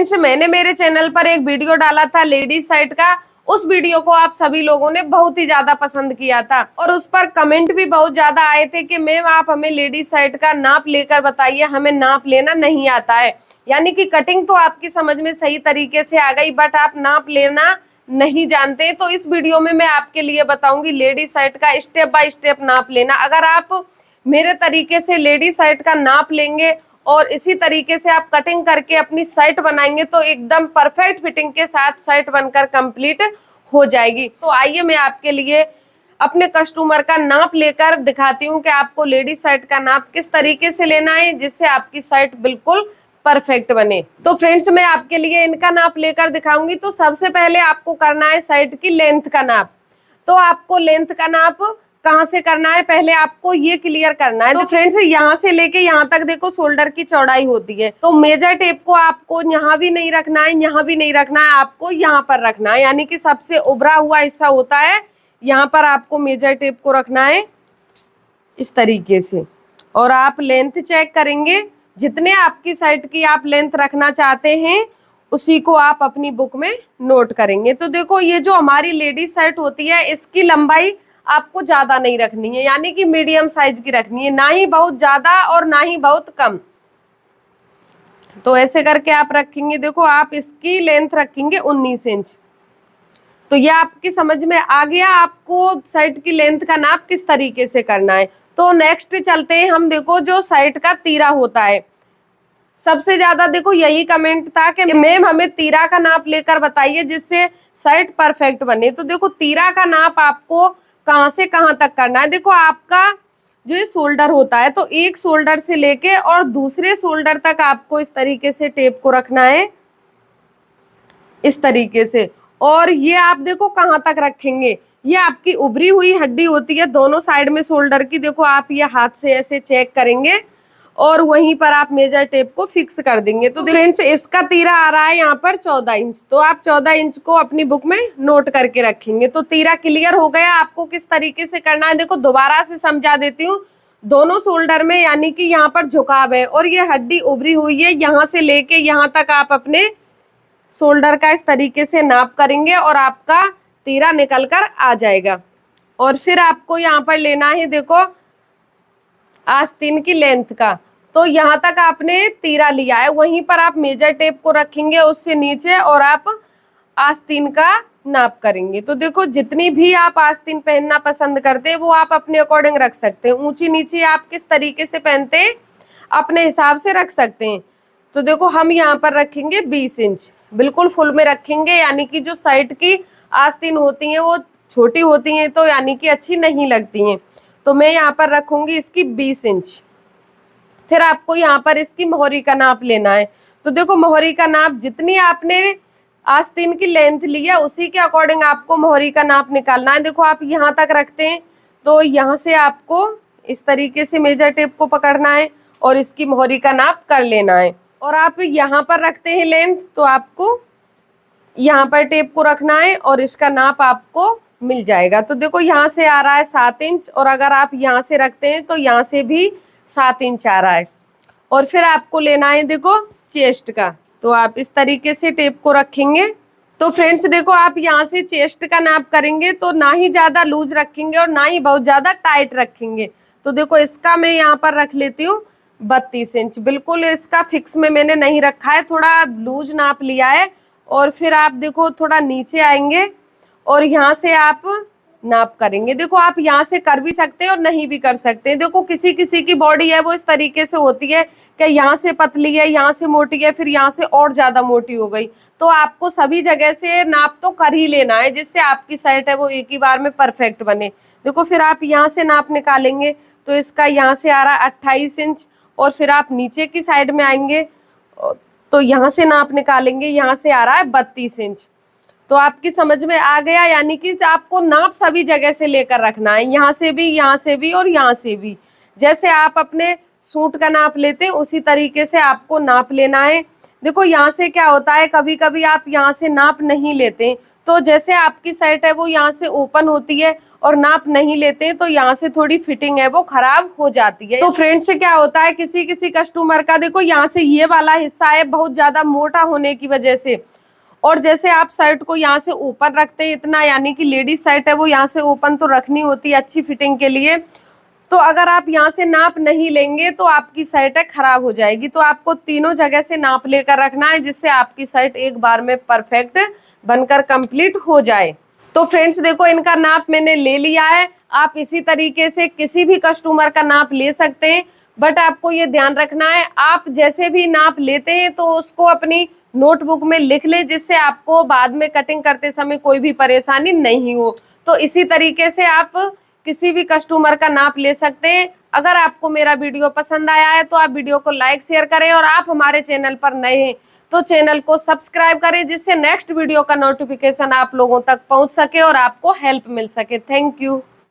Friends, मैंने मेरे channel पर एक वीडियो डाला था लेडीज साइड का। उस वीडियो को आप सभी लोगों ने बहुत ही ज्यादा पसंद किया था और उस पर कमेंट भी बहुत ज्यादा आए थे कि मैम आप हमें लेडीज साइड का नाप लेकर बताइए, हमें नाप लेना नहीं आता है। यानी कि कटिंग तो आपकी समझ में सही तरीके से आ गई, बट आप नाप लेना नहीं जानते। तो इस वीडियो में मैं आपके लिए बताऊंगी लेडीज साइड का स्टेप बाय स्टेप नाप लेना। अगर आप मेरे तरीके से लेडीज साइड का नाप लेंगे और इसी तरीके से आप कटिंग करके अपनी शर्ट बनाएंगे तो एकदम परफेक्ट फिटिंग के साथ शर्ट बनकर कंप्लीट हो जाएगी। तो आइए मैं आपके लिए अपने कस्टमर का नाप लेकर दिखाती हूँ कि आपको लेडीज शर्ट का नाप किस तरीके से लेना है जिससे आपकी शर्ट बिल्कुल परफेक्ट बने। तो फ्रेंड्स, मैं आपके लिए इनका नाप लेकर दिखाऊंगी। तो सबसे पहले आपको करना है शर्ट की लेंथ का नाप। तो आपको लेंथ का नाप कहाँ से करना है, पहले आपको ये क्लियर करना है। तो फ्रेंड्स, यहाँ से लेके यहाँ तक देखो शोल्डर की चौड़ाई होती है। तो मेजर टेप को आपको यहाँ भी नहीं रखना है, यहाँ भी नहीं रखना है, आपको यहाँ पर रखना है। यानी कि सबसे उभरा हुआ हिस्सा होता है, यहाँ पर आपको मेजर टेप को रखना है इस तरीके से। और आप लेंथ चेक करेंगे, जितने आपकी शर्ट की आप लेंथ रखना चाहते हैं उसी को आप अपनी बुक में नोट करेंगे। तो देखो, ये जो हमारी लेडीज शर्ट होती है इसकी लंबाई आपको ज्यादा नहीं रखनी है, यानी कि मीडियम साइज की रखनी है, ना ही बहुत ज्यादा और ना ही बहुत कम। तो ऐसे करके आप रखेंगे। देखो, आप इसकी लेंथ रखेंगे 19 इंच। तो ये आपकी समझ में आ गया आपको शर्ट की लेंथ का नाप किस तरीके से करना है। तो नेक्स्ट चलते हैं हम। देखो, जो शर्ट का तीरा होता है, सबसे ज्यादा देखो यही कमेंट था कि मैम हमें तीरा का नाप लेकर बताइए जिससे शर्ट परफेक्ट बने। तो देखो, तीरा का नाप आपको कहाँ से कहाँ तक करना है। देखो, आपका जो ये शोल्डर होता है, तो एक शोल्डर से लेके और दूसरे शोल्डर तक आपको इस तरीके से टेप को रखना है, इस तरीके से। और ये आप देखो कहाँ तक रखेंगे, ये आपकी उभरी हुई हड्डी होती है दोनों साइड में शोल्डर की। देखो, आप ये हाथ से ऐसे चेक करेंगे और वहीं पर आप मेजर टेप को फिक्स कर देंगे। तो फ्रेंड्स, इसका तीरा आ रहा है यहाँ पर 14 इंच। तो आप 14 इंच को अपनी बुक में नोट करके रखेंगे। तो तीरा क्लियर हो गया आपको किस तरीके से करना है। देखो, दोबारा से समझा देती हूँ। दोनों शोल्डर में यानी कि यहाँ पर झुकाव है और ये हड्डी उभरी हुई है, यहाँ से लेके यहाँ तक आप अपने शोल्डर का इस तरीके से नाप करेंगे और आपका तीरा निकल कर आ जाएगा। और फिर आपको यहाँ पर लेना है, देखो, आस्तीन की लेंथ का। तो यहाँ तक आपने तीरा लिया है, वहीं पर आप मेजर टेप को रखेंगे उससे नीचे और आप आस्तीन का नाप करेंगे। तो देखो, जितनी भी आप आस्तीन पहनना पसंद करते हैं वो आप अपने अकॉर्डिंग रख सकते हैं। ऊंची नीची आप किस तरीके से पहनते हैं अपने हिसाब से रख सकते हैं। तो देखो, हम यहाँ पर रखेंगे 20 इंच, बिल्कुल फुल में रखेंगे। यानी कि जो साइड की आस्तीन होती हैं वो छोटी होती हैं, तो यानी कि अच्छी नहीं लगती हैं। तो मैं यहाँ पर रखूंगी इसकी 20 इंच। फिर आपको यहाँ पर इसकी मोहरी का नाप लेना है। तो देखो, मोहरी का नाप जितनी आपने आस्तीन की लेंथ लिया उसी के अकॉर्डिंग आपको मोहरी का नाप निकालना है। देखो, आप यहाँ तक रखते हैं तो यहाँ से आपको इस तरीके से मेजर टेप को पकड़ना है और इसकी मोहरी का नाप कर लेना है। और आप यहाँ पर रखते हैं लेंथ, तो आपको यहाँ पर टेप को रखना है और इसका नाप आपको मिल जाएगा। तो देखो, यहाँ से आ रहा है 7 इंच और अगर आप यहाँ से रखते हैं तो यहाँ से भी 7 इंच आ रहा है। और फिर आपको लेना है, देखो, चेस्ट का। तो आप इस तरीके से टेप को रखेंगे। तो फ्रेंड्स, देखो, आप यहाँ से चेस्ट का नाप करेंगे तो ना ही ज़्यादा लूज रखेंगे और ना ही बहुत ज़्यादा टाइट रखेंगे। तो देखो, इसका मैं यहाँ पर रख लेती हूँ 32 इंच। बिल्कुल इसका फिक्स में मैंने नहीं रखा है, थोड़ा लूज नाप लिया है। और फिर आप देखो थोड़ा नीचे आएंगे और यहाँ से आप नाप करेंगे। देखो, आप यहाँ से कर भी सकते हैं और नहीं भी कर सकते हैं। देखो, किसी किसी की बॉडी है वो इस तरीके से होती है कि यहाँ से पतली है, यहाँ से मोटी है, फिर यहाँ से और ज़्यादा मोटी हो गई। तो आपको सभी जगह से नाप तो कर ही लेना है जिससे आपकी शर्ट है वो एक ही बार में परफेक्ट बने। देखो, फिर आप यहाँ से नाप निकालेंगे तो इसका यहाँ से आ रहा है 28 इंच। और फिर आप नीचे की साइड में आएंगे तो यहाँ से नाप निकालेंगे, यहाँ से आ रहा है 32 इंच। तो आपकी समझ में आ गया। यानी कि आपको नाप सभी जगह से लेकर रखना है, यहाँ से भी, यहाँ से भी और यहाँ से भी। जैसे आप अपने सूट का नाप लेते हैं उसी तरीके से आपको नाप लेना है। देखो, यहाँ से क्या होता है, कभी कभी आप यहाँ से नाप नहीं लेते तो जैसे आपकी शर्ट है वो यहाँ से ओपन होती है और नाप नहीं लेते हैं तो यहाँ से थोड़ी फिटिंग है वो खराब हो जाती है। तो फ्रेंड्स से क्या होता है, किसी किसी कस्टमर का देखो यहाँ से ये वाला हिस्सा है बहुत ज्यादा मोटा होने की वजह से, और जैसे आप शर्ट को यहाँ से ओपन रखते हैं इतना, यानी कि लेडीज शर्ट है वो यहाँ से ओपन तो रखनी होती है अच्छी फिटिंग के लिए, तो अगर आप यहाँ से नाप नहीं लेंगे तो आपकी शर्ट है खराब हो जाएगी। तो आपको तीनों जगह से नाप लेकर रखना है जिससे आपकी शर्ट एक बार में परफेक्ट बनकर कंप्लीट हो जाए। तो फ्रेंड्स देखो इनका नाप मैंने ले लिया है, आप इसी तरीके से किसी भी कस्टमर का नाप ले सकते हैं, बट आपको ये ध्यान रखना है आप जैसे भी नाप लेते हैं तो उसको अपनी नोटबुक में लिख लें जिससे आपको बाद में कटिंग करते समय कोई भी परेशानी नहीं हो। तो इसी तरीके से आप किसी भी कस्टमर का नाप ले सकते हैं। अगर आपको मेरा वीडियो पसंद आया है तो आप वीडियो को लाइक शेयर करें, और आप हमारे चैनल पर नए हैं तो चैनल को सब्सक्राइब करें जिससे नेक्स्ट वीडियो का नोटिफिकेशन आप लोगों तक पहुंच सके और आपको हेल्प मिल सके। Thank you.